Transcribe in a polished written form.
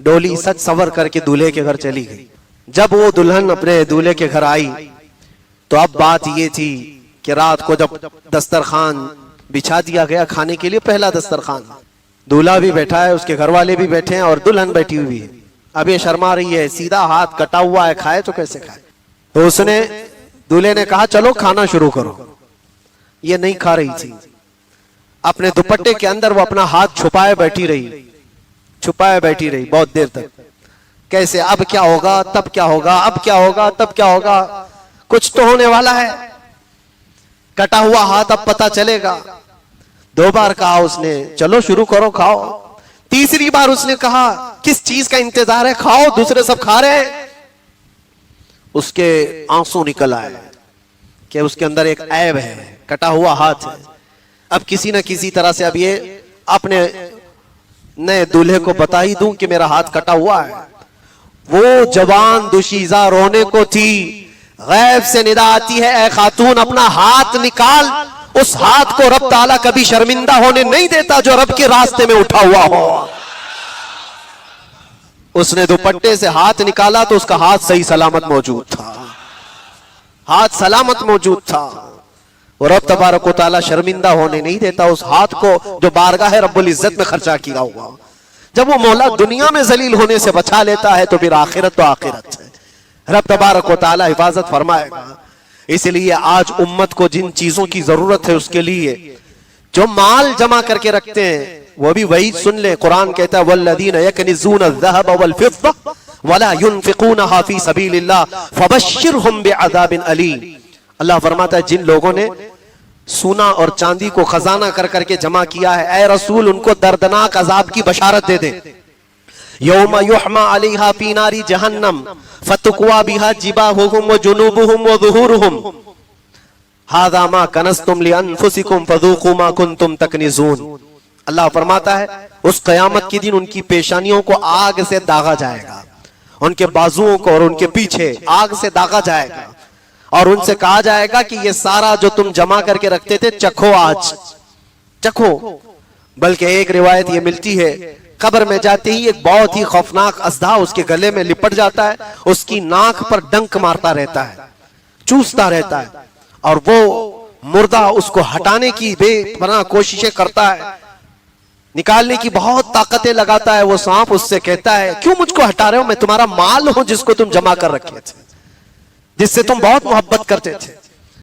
ڈولی سج سور کر کے دولہے کے گھر چلی گئی. جب وہ دلہن اپنے دولہے کے گھر آئی تو اب بات یہ تھی کہ رات کو جب دسترخوان بچھا دیا گیا کھانے کے لیے، پہلا دسترخوان، دولہا بھی بیٹھا ہے، اس کے گھر والے بھی بیٹھے ہیں اور دلہن بیٹھی ہوئی ہے. اب یہ شرما رہی ہے، سیدھا ہاتھ کٹا ہوا ہے، کھائے تو کیسے کھائے؟ تو اس نے دولہے نے کہا چلو کھانا شروع کرو. یہ نہیں کھا رہی تھی، اپنے دوپٹے کے اندر وہ اپنا ہاتھ چھپائے بیٹھی رہی، چھپائے بیٹھی رہی بہت دیر تک. کیسے اب کیا ہوگا، تب کیا ہوگا، اب کیا ہوگا، تب کیا ہوگا، کچھ تو ہونے والا ہے، کٹا ہوا ہاتھ اب پتہ چلے گا. 2 بار کہا اس نے چلو شروع کرو کھاؤ. تیسری بار اس نے کہا کس چیز کا انتظار ہے، کھاؤ، دوسرے سب کھا رہے ہیں. اس کے آنسو نکل آئے کہ اس کے اندر ایک عیب ہے، کٹا ہوا ہاتھ ہے. اب کسی نہ کسی طرح سے اب یہ اپنے نئے دولہے کو بتا ہی دوں کہ میرا ہاتھ کٹا ہوا ہے. وہ جوان دوشیزہ رونے کو تھی، غیب سے ندا آتی ہے اے خاتون اپنا ہاتھ نکال. اس ہاتھ کو رب تعالیٰ کبھی شرمندہ ہونے نہیں دیتا جو رب کے راستے میں اٹھا ہوا ہو. اس نے دوپٹے سے ہاتھ نکالا تو اس کا ہاتھ صحیح سلامت موجود تھا، ہاتھ سلامت موجود تھا. اور رب تبارک و تعالیٰ شرمندہ ہونے نہیں دیتا اس ہاتھ کو جو بارگاہ رب العزت میں خرچہ کیا ہوا. جب وہ مولا دنیا میں ذلیل ہونے سے بچا لیتا ہے تو پھر آخرت تو آخرت ہے، رب تبارک و تعالیٰ حفاظت فرمائے گا. اس لیے آج امت کو جن چیزوں کی ضرورت ہے اس کے لیے جو مال جمع کر کے رکھتے ہیں وہ بھی وہی سن لیں. قرآن کہتا ہے والذین یکنزون الذهب والفضة ولا ينفقونها في سبيل الله فبشرهم بعذاب علیم. اللہ فرماتا ہے جن لوگوں نے سونا اور چاندی کو خزانہ کر کر کے جمع کیا ہے، اے رسول ان کو دردناک عذاب کی بشارت دے دیں. یوم یحما علیہا فی نار جہنم فتقوا بہا جباہہم وجنوبہم وظہورہم ھذا ما کنزتم لانفسکم فذوقوا ما کنتم تکنزون. اللہ فرماتا ہے اس قیامت کے دن ان کی پیشانیوں کو آگ سے داغا جائے گا، ان کے بازوؤں کو اور ان کے پیچھے آگ سے داغا جائے گا اور ان سے کہا جائے گا کہ یہ سارا جو تم جمع کر کے رکھتے تھے چکھو، آج چکھو. بلکہ ایک روایت یہ ملتی ہے قبر میں جاتے ہی ایک بہت ہی خوفناک اژدہا اس کے گلے میں لپٹ جاتا ہے، اس کی ناک پر ڈنک مارتا رہتا ہے، چوستا رہتا ہے اور وہ مردہ اس کو ہٹانے کی بے پناہ کوششیں کرتا ہے، نکالنے کی بہت طاقتیں لگاتا ہے. وہ سانپ اس سے کہتا ہے کیوں مجھ کو ہٹا رہے ہو، میں تمہارا مال ہوں جس کو تم جمع کر رکھے تھے، جس سے تم بہت محبت کرتے تھے.